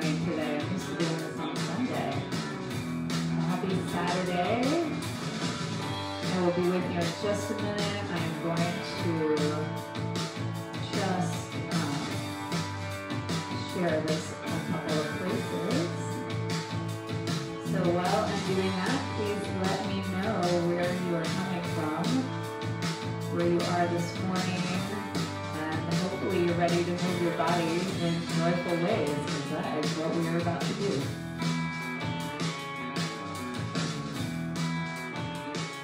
morning today. I'm used to doing this on Sunday. Happy Saturday. I will be with you in just a minute. I am going to just share this in a couple of places. So while I'm doing that, please let me know where you are coming from, where you are this morning, and hopefully you're ready to move your body in joyful ways, because that is what we are about to do.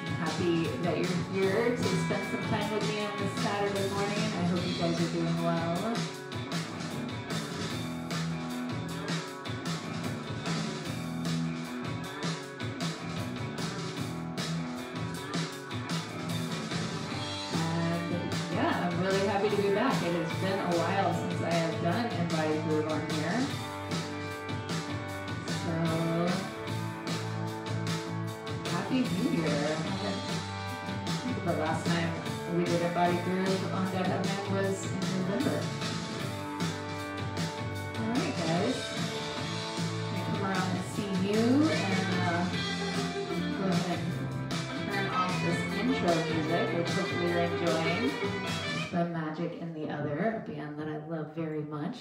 I'm happy that you're here to spend some time with me on this Saturday morning. I hope you guys are doing well. To be back. It has been a while since I have done Embodied Groove on here. So, Happy New Year. I think the last time we did Embodied Groove on Dead Heaven was in November. Alright guys, I'm going to come around and see you and go ahead and turn off this intro music, which hopefully you're enjoying. The Magic in the Other, a band that I love very much.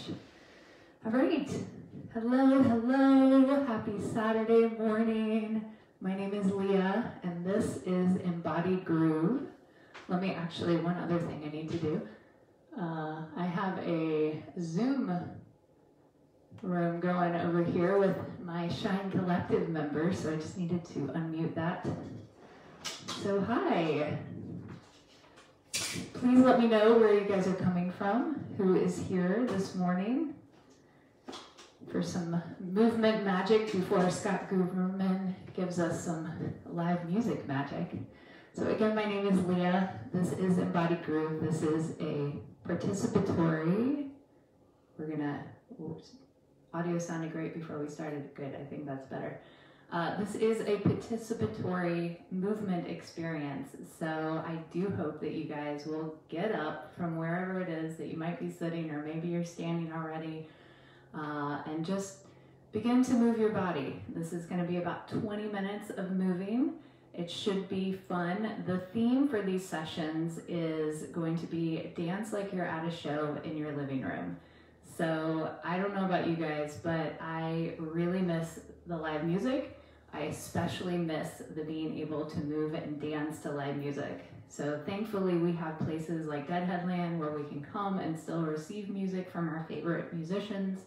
All right, hello, happy Saturday morning. My name is Leah, and this is Embodied Groove. Let me actually, one other thing I need to do. I have a Zoom room going over here with my Shine Collective members, so I just needed to unmute that. So hi. Please let me know where you guys are coming from, who is here this morning for some movement magic before Scott Grooverman gives us some live music magic. So again, my name is Leah. This is Embodied Groove. This is a participatory. We're gonna, oops, audio sounded great before we started. Good, I think that's better. This is a participatory movement experience, so I do hope that you guys will get up from wherever it is that you might be sitting, or maybe you're standing already, and just begin to move your body. This is going to be about 20 minutes of moving. It should be fun. The theme for these sessions is going to be dance like you're at a show in your living room. So I don't know about you guys, but I really miss the live music. I especially miss the being able to move and dance to live music. So thankfully we have places like Dead Headland where we can come and still receive music from our favorite musicians,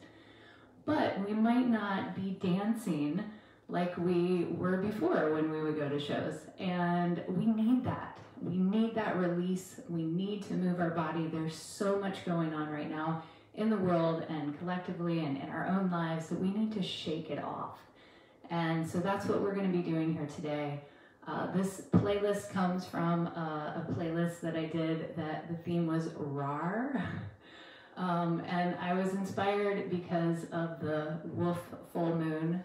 but we might not be dancing like we were before when we would go to shows. And we need that. We need that release. We need to move our body. There's so much going on right now in the world and collectively and in our own lives that we need to shake it off. And so that's what we're going to be doing here today. This playlist comes from a playlist that I did that the theme was RAR. And I was inspired because of the wolf full moon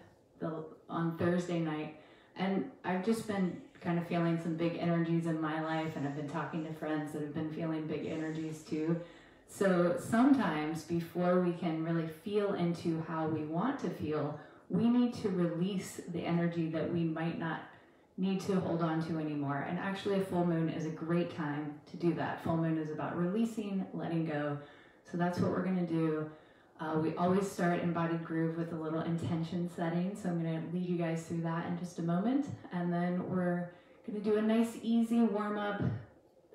on Thursday night. And I've just been kind of feeling some big energies in my life, and I've been talking to friends that have been feeling big energies too. So sometimes before we can really feel into how we want to feel, we need to release the energy that we might not need to hold on to anymore. And actually a full moon is a great time to do that. Full moon is about releasing, letting go. So that's what we're going to do. We always start Embodied Groove with a little intention setting. So I'm going to lead you guys through that in just a moment. And then we're going to do a nice, easy warm-up.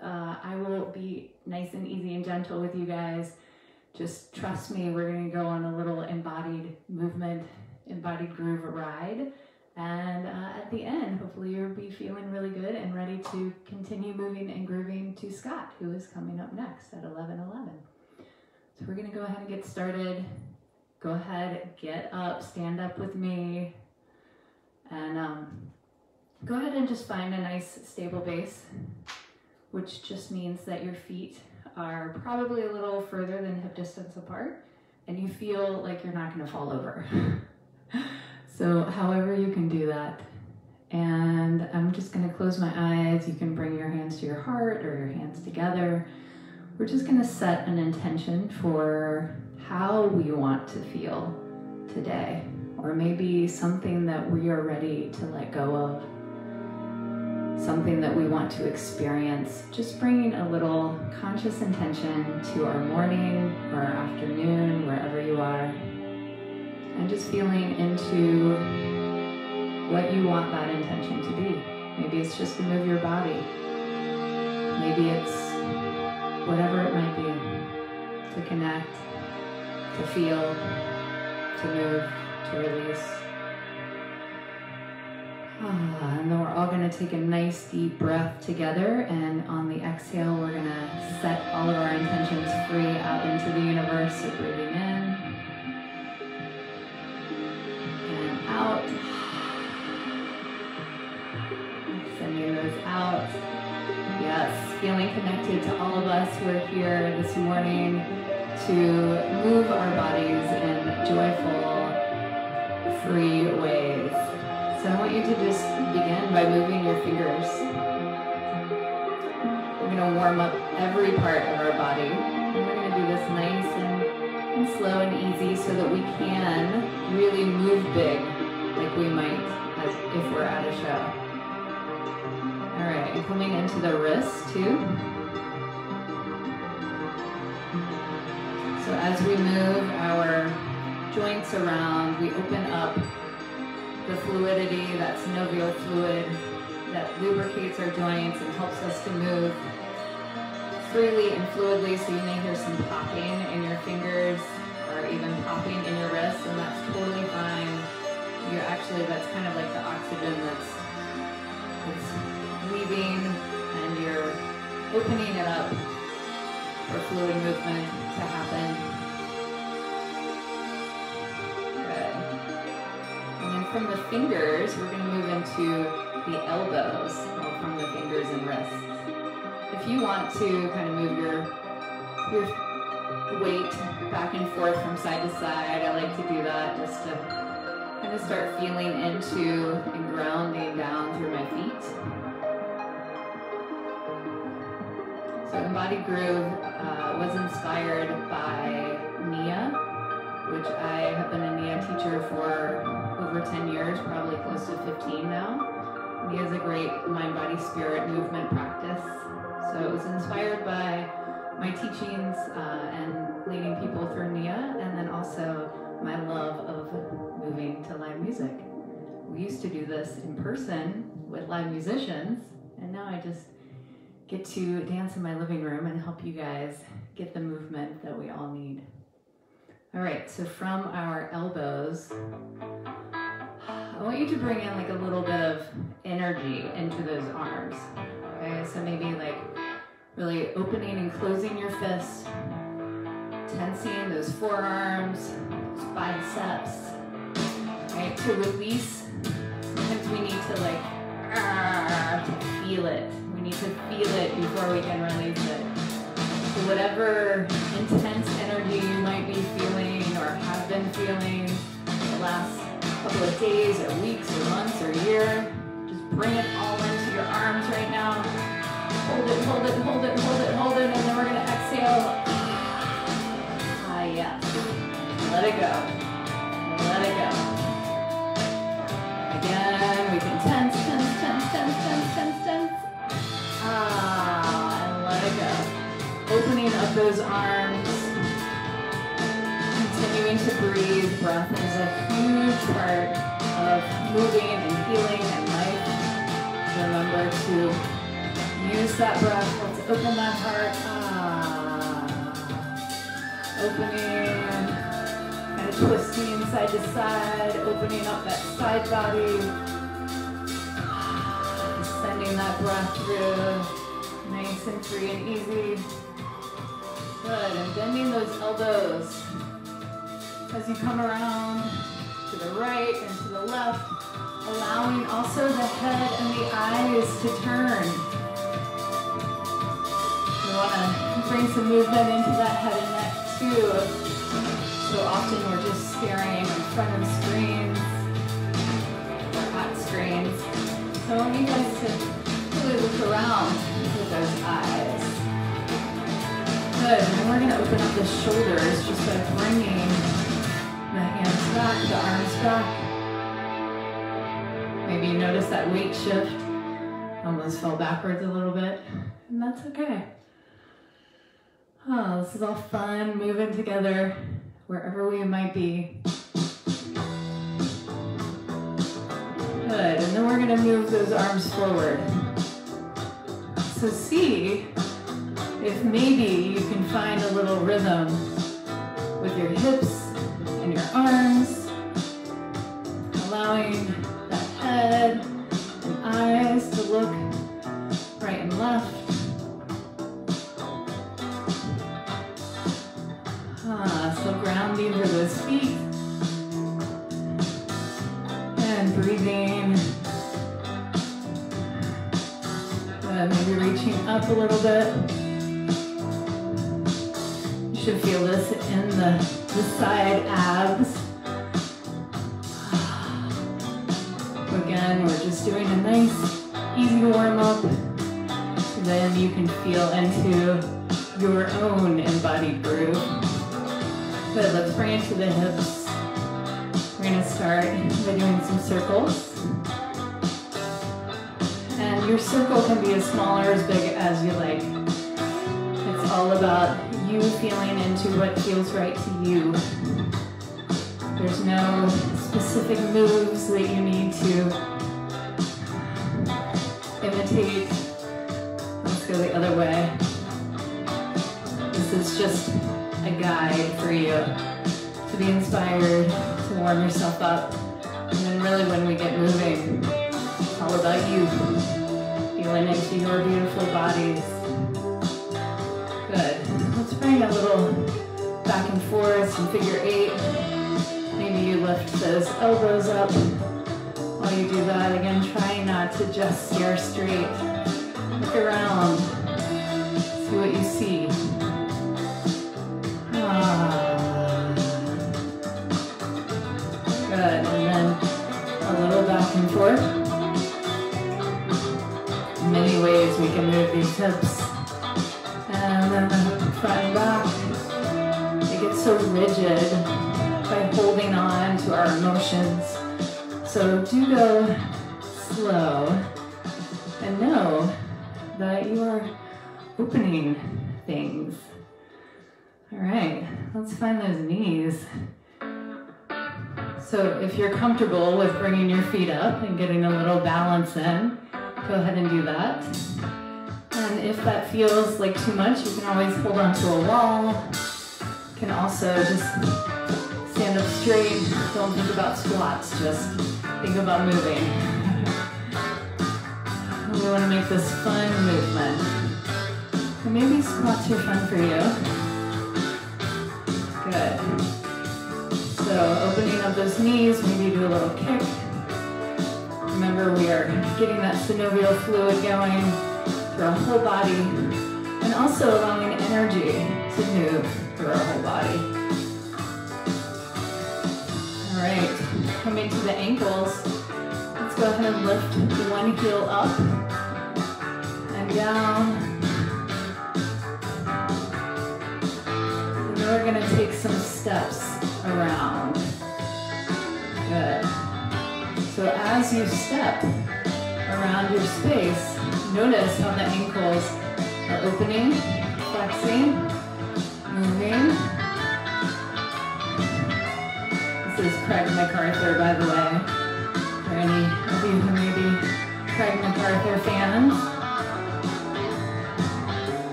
I will be nice and easy and gentle with you guys. Just trust me, we're going to go on a little embodied movement, Embodied Groove ride. And at the end, hopefully you'll be feeling really good and ready to continue moving and grooving to Scott, who is coming up next at 11:11. So we're going to go ahead and get started. Go ahead, get up, stand up with me, and go ahead and just find a nice stable base, which just means that your feet are probably a little further than hip distance apart, and you feel like you're not going to fall over. So however you can do that. And I'm just going to close my eyes. You can bring your hands to your heart or your hands together. We're just going to set an intention for how we want to feel today, or maybe something that we are ready to let go of, something that we want to experience. Just bringing a little conscious intention to our morning or our afternoon, wherever you are, and just feeling into what you want that intention to be. Maybe it's just to move your body. Maybe it's whatever it might be, to connect, to feel, to move, to release. And then we're all going to take a nice deep breath together, and on the exhale we're going to set all of our intentions free out into the universe. So breathing in and out, sending those out. Yes, feeling connected to all of us who are here this morning to move our bodies in joyful, free ways. So I want you to just begin by moving your fingers. We're going to warm up every part of our body. And we're going to do this nice and slow and easy so that we can really move big like we might as if we're at a show. All right, and coming into the wrists too. So as we move our joints around, we open up the fluidity, that synovial fluid that lubricates our joints and helps us to move freely and fluidly. So you may hear some popping in your fingers or even popping in your wrists, and that's totally fine. That's kind of like the oxygen that's leaving, and you're opening it up for fluid movement to happen. From the fingers, we're going to move into the elbows, well, from the fingers and wrists. If you want to kind of move your weight back and forth from side to side, I like to do that just to kind of start feeling into and grounding down through my feet. So Embodied Groove was inspired by Nia, which I have been a Nia teacher for over 10 years, probably close to 15 now. Nia is a great mind, body, spirit movement practice. So it was inspired by my teachings and leading people through Nia, and then also my love of moving to live music. We used to do this in person with live musicians, and now I just get to dance in my living room and help you guys get the movement that we all need. All right, so from our elbows, I want you to bring in like a little bit of energy into those arms. Okay, so maybe like really opening and closing your fists, tensing those forearms, those biceps, right? To release, sometimes we need to like, to feel it. We need to feel it before we can release it. So whatever intense energy you might be feeling or have been feeling the last couple of days or weeks or months or year, just bring it all into your arms right now. Hold it, hold it, hold it, hold it, hold it, and then we're going to exhale. Yes. Let it go. Let it go. Again, we can tense, tense, tense, tense, tense, tense, tense. And let it go. Opening up those arms. Continuing to breathe. Breath is a huge part of moving and healing and life. Remember to use that breath. Let's open that heart. Opening, kind of twisting side to side, opening up that side body. Sending that breath through, nice and free and easy. Good, and bending those elbows as you come around to the right and to the left, allowing also the head and the eyes to turn. We want to bring some movement into that head and neck too. So often we're just staring in front of screens or at screens. So I want you guys to really look around with those eyes. Good, and we're going to open up the shoulders just by bringing the hands back, the arms back. Maybe you notice that weight shift. Almost fell backwards a little bit, and that's okay. Oh, this is all fun, moving together wherever we might be. Good, and then we're gonna move those arms forward. So see if maybe you can find a little rhythm with your hips and your arms, allowing that head and eyes to look right and left. So grounding through those feet and breathing. Maybe reaching up a little bit. You should feel this in the side abs. Again, we're just doing a nice, easy warm up. Then you can feel into your own embodied groove. Good, let's bring it to the hips. We're gonna start by doing some circles. And your circle can be as small or as big as you like. It's all about you feeling into what feels right to you. There's no specific moves that you need to imitate. Let's go the other way. This is just a guide for you to be inspired, to warm yourself up. And then really when we get moving, it's all about you, feeling into your beautiful bodies. Good. Let's bring a little back and forth, some figure 8. Maybe you lift those elbows up while you do that. Again, try not to just stare straight. Look around, see what you see. Good, and then a little back and forth. Many ways we can move these hips. And then front and back. They get so rigid by holding on to our emotions. So do go slow and know that you are opening things. All right, let's find those knees. So if you're comfortable with bringing your feet up and getting a little balance in, go ahead and do that. And if that feels like too much, you can always hold onto a wall. You can also just stand up straight. Don't think about squats, just think about moving. We want to make this fun movement. And maybe squats are fun for you. Good. So opening up those knees, maybe do a little kick. Remember, we are getting that synovial fluid going through our whole body and also allowing energy to move through our whole body. All right, coming to the ankles, let's go ahead and lift one heel up and down. And then we're gonna take some steps around. Good. So as you step around your space, notice how the ankles are opening, flexing, moving. This is Craig MacArthur, by the way, for any of you who may be Craig MacArthur fans.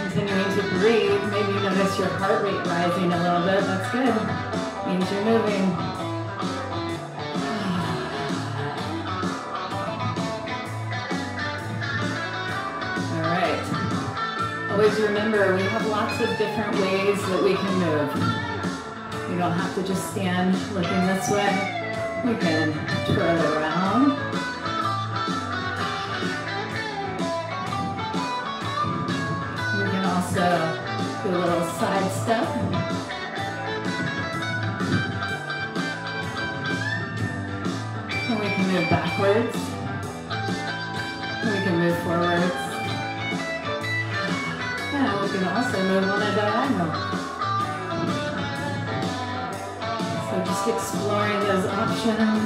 Continuing to breathe. Maybe you notice your heart rate rising a little bit. That's good. Means you're moving. All right. Always remember, we have lots of different ways that we can move. You don't have to just stand looking this way. We can twirl around. So do a little side step. And we can move backwards. And we can move forwards. And we can also move on a diagonal. Just exploring those options.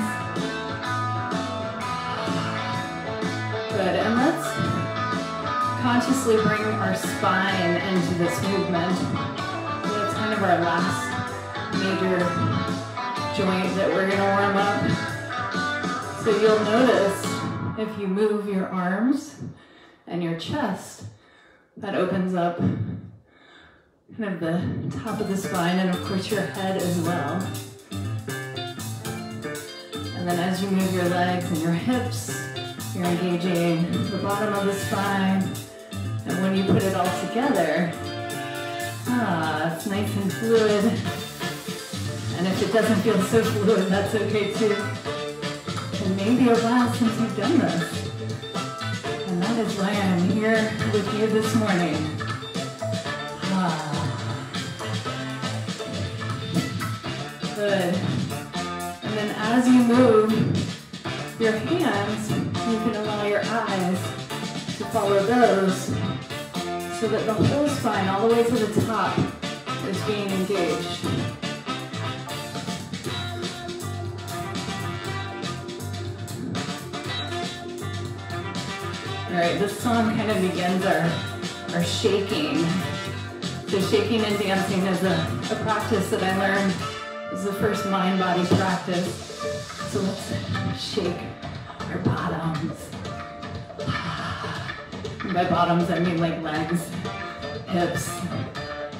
Good, and let's consciously bring our spine into this movement. So that's kind of our last major joint that we're gonna warm up. So you'll notice if you move your arms and your chest, that opens up kind of the top of the spine and of course your head as well. And then as you move your legs and your hips, you're engaging the bottom of the spine. And when you put it all together, it's nice and fluid. And if it doesn't feel so fluid, that's okay too. And maybe a while since you've done this. And that is why I'm here with you this morning. Good. And then as you move your hands, you can allow your eyes to follow those so that the whole spine, all the way to the top, is being engaged. All right, this song kind of begins our shaking. So shaking and dancing is a practice that I learned. This is the first mind-body practice. So let's shake our bottoms. And by bottoms, I mean like legs, hips,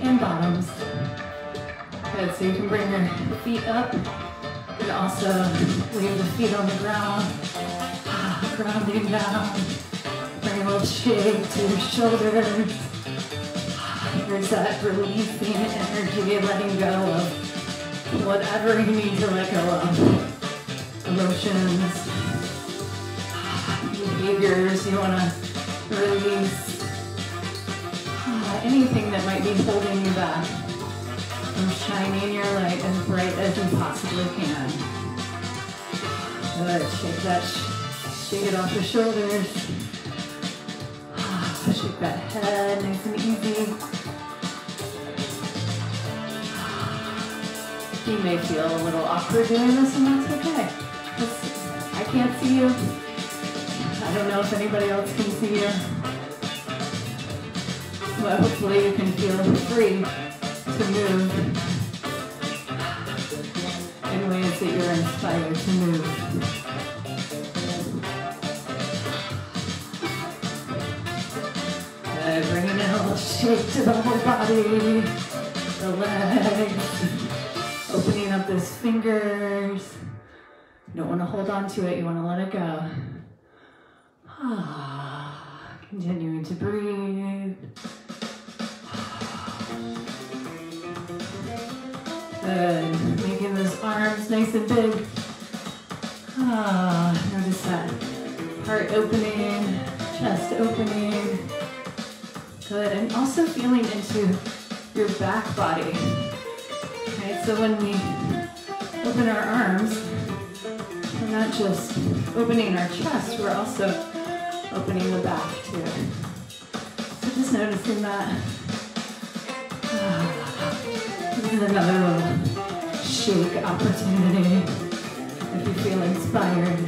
and bottoms. Good, so you can bring your feet up and also leave the feet on the ground. Grounding down. Bring a little shake to your shoulders. There's that releasing energy, letting go of whatever you need to let go of. Emotions, behaviors you want to release. Anything that might be holding you back from shining your light as bright as you possibly can. Good, shake that, shake it off your shoulders. Shake that head, nice and easy. You may feel a little awkward doing this, and that's okay. I can't see you. I don't know if anybody else can see you. But hopefully you can feel free to move in ways that you're inspired to move. Bringing in a little shake to the whole body, the legs, opening up those fingers. You don't want to hold on to it, you want to let it go. Continuing to breathe. Good. Making those arms nice and big. Notice that. Heart opening, chest opening. Good. And also feeling into your back body. Okay, so when we open our arms, we're not just opening our chest, we're also opening the back too. So just noticing that. This is another little shake opportunity if you feel inspired.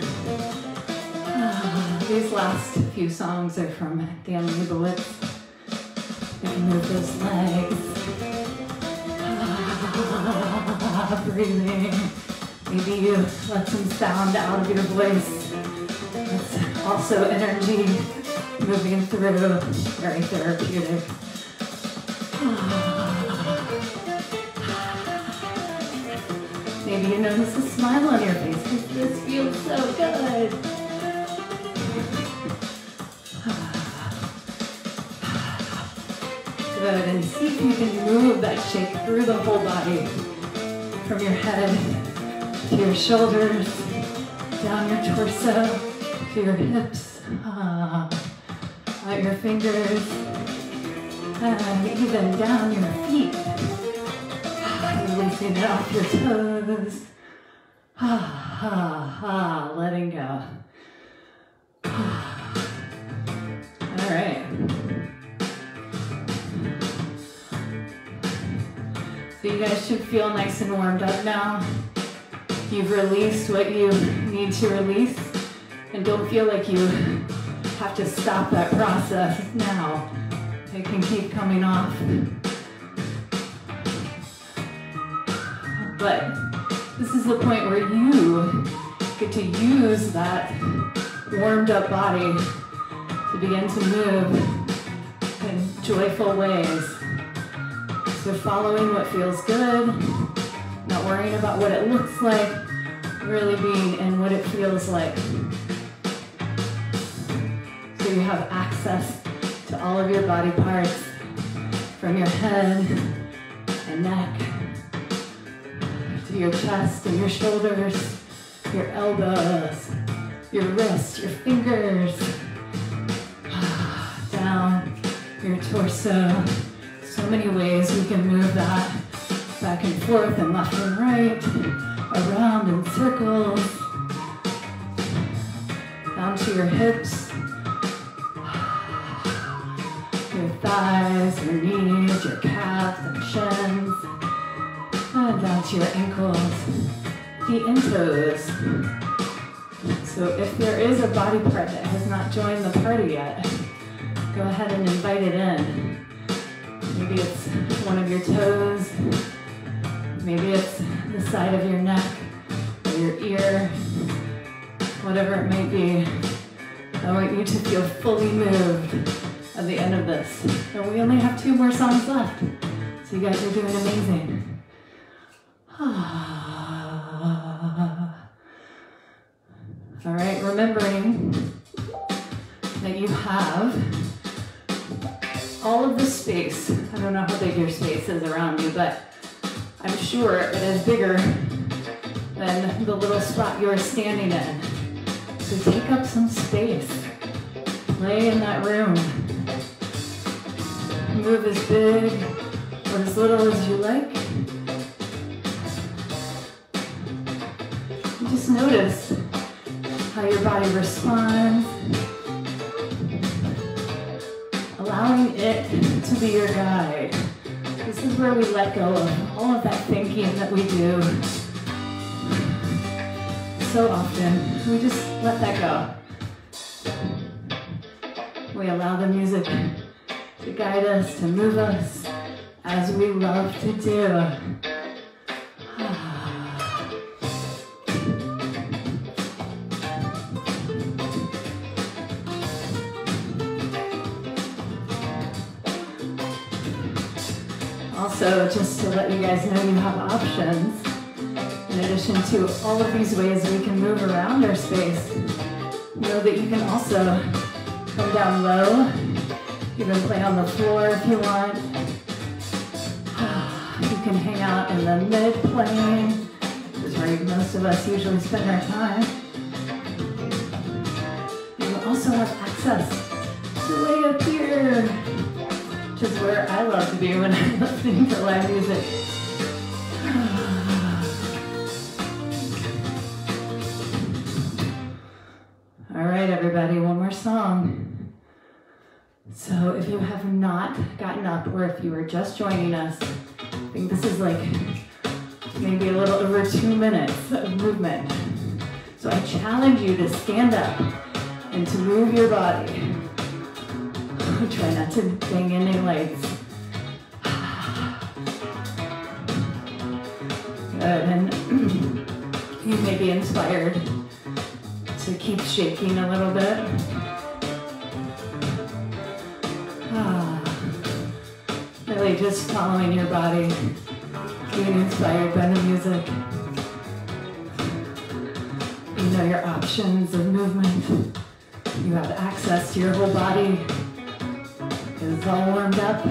These last few songs are from Dan Leibowitz. You can move those legs. Breathing. Maybe you let some sound out of your voice. That's also energy moving through. Very therapeutic. Maybe you notice a smile on your face because this feels so good. Good, and see if you can move that shake through the whole body. From your head to your shoulders, down your torso, to your hips, out your fingers, and even down your feet. Releasing it off your toes. Letting go. All right. So you guys should feel nice and warmed up now. you've released what you need to release, and don't feel like you have to stop that process now. It can keep coming off. But this is the point where you get to use that warmed up body to begin to move in joyful ways. So following what feels good, not worrying about what it looks like, really being in what it feels like. So you have access to all of your body parts, from your head and neck, to your chest and your shoulders, your elbows, your wrists, your fingers, down your torso. So many ways we can move that back and forth and left and right, around in circles, down to your hips, your thighs, your knees, your calves and shins, and down to your ankles, feet and toes. So if there is a body part that has not joined the party yet, go ahead and invite it in. Maybe it's one of your toes, maybe it's the side of your neck or your ear, whatever it may be. I want you to feel fully moved at the end of this. And we only have 2 more songs left, so you guys are doing amazing. All right, remembering that you have all of the space. I don't know how big your space is around you, but I'm sure it is bigger than the little spot you're standing in. So take up some space. Play in that room. Move as big or as little as you like. And just notice how your body responds. Allowing it to be your guide. This is where we let go of all of that thinking that we do. So often, we just let that go. We allow the music to guide us, to move us, as we love to do. Also, just to let you guys know, you have options. In addition to all of these ways we can move around our space, know that you can also come down low, even play on the floor if you want. You can hang out in the mid-plane, which is where most of us usually spend our time. You also have access to way up here, which is where I love to be when I'm listening to live music. All right, everybody, one more song. So if you have not gotten up, or if you are just joining us, I think this is like maybe a little over 2 minutes of movement. So I challenge you to stand up and to move your body. Try not to bang any lights. Good, and you may be inspired to keep shaking a little bit. Really just following your body, being inspired by the music. You know your options of movement. You have access to your whole body. It's all warmed up.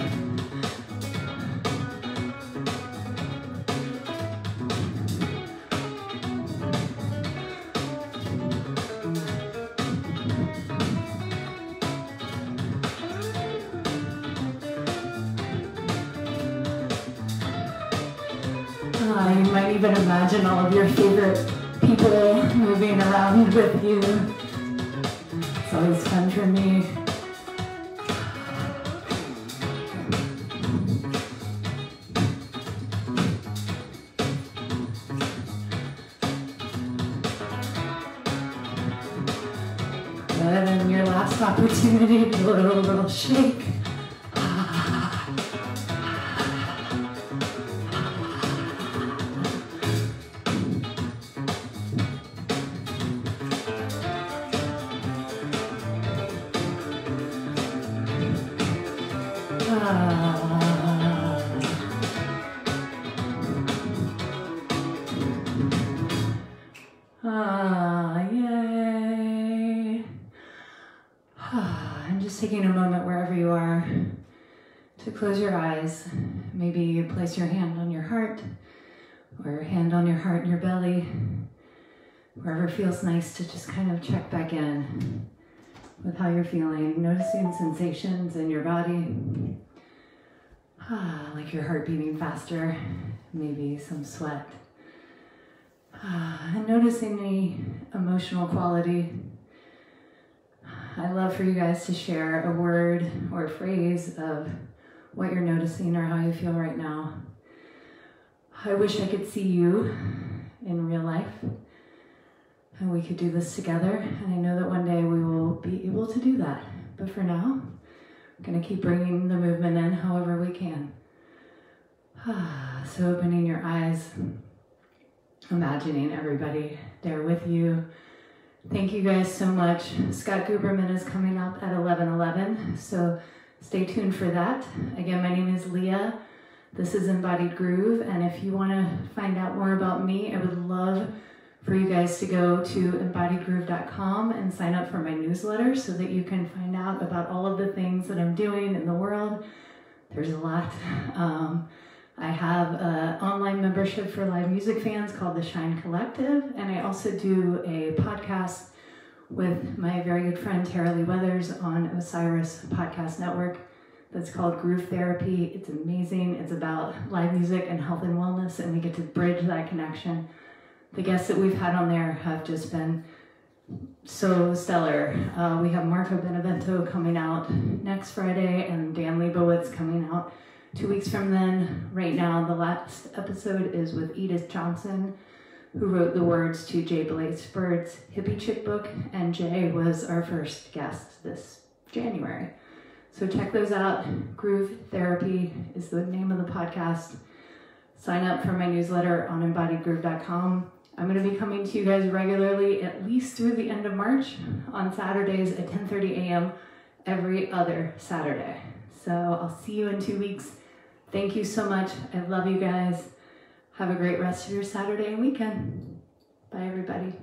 You might even imagine all of your favorite people moving around with you. It's always fun for me. this opportunity to do a little shake. Yay. I'm just taking a moment wherever you are to close your eyes. Maybe you place your hand on your heart or your hand on your heart and your belly. Wherever feels nice to just kind of check back in with how you're feeling, noticing sensations in your body. Like your heart beating faster, maybe some sweat. And noticing the emotional quality. I'd love for you guys to share a word or a phrase of what you're noticing or how you feel right now. I wish I could see you in real life and we could do this together. And I know that one day we will be able to do that. But for now, I'm going to keep bringing the movement in however we can. So opening your eyes, imagining everybody there with you. Thank you guys so much. Scott Guberman is coming up at 11:11, so stay tuned for that. Again, my name is Leah. This is Embodied Groove, and if you want to find out more about me, I would love for you guys to go to embodiedgroove.com and sign up for my newsletter so that you can find out about all of the things that I'm doing in the world. There's a lot. I have an online membership for live music fans called the Shine Collective, and I also do a podcast with my very good friend Tara Lee Weathers on Osiris Podcast Network that's called Groove Therapy. It's amazing. It's about live music and health and wellness, and we get to bridge that connection. The guests that we've had on there have just been so stellar. We have Marco Benevento coming out next Friday and Dan Leibowitz coming out 2 weeks from then. Right now, the last episode is with Edith Johnson, who wrote the words to Jay Blazebird's Hippie Chick book, and Jay was our first guest this January. So check those out. Groove Therapy is the name of the podcast. Sign up for my newsletter on embodiedgroove.com. I'm going to be coming to you guys regularly, at least through the end of March, on Saturdays at 10:30 a.m. every other Saturday. So I'll see you in 2 weeks. Thank you so much. I love you guys. Have a great rest of your Saturday and weekend. Bye, everybody.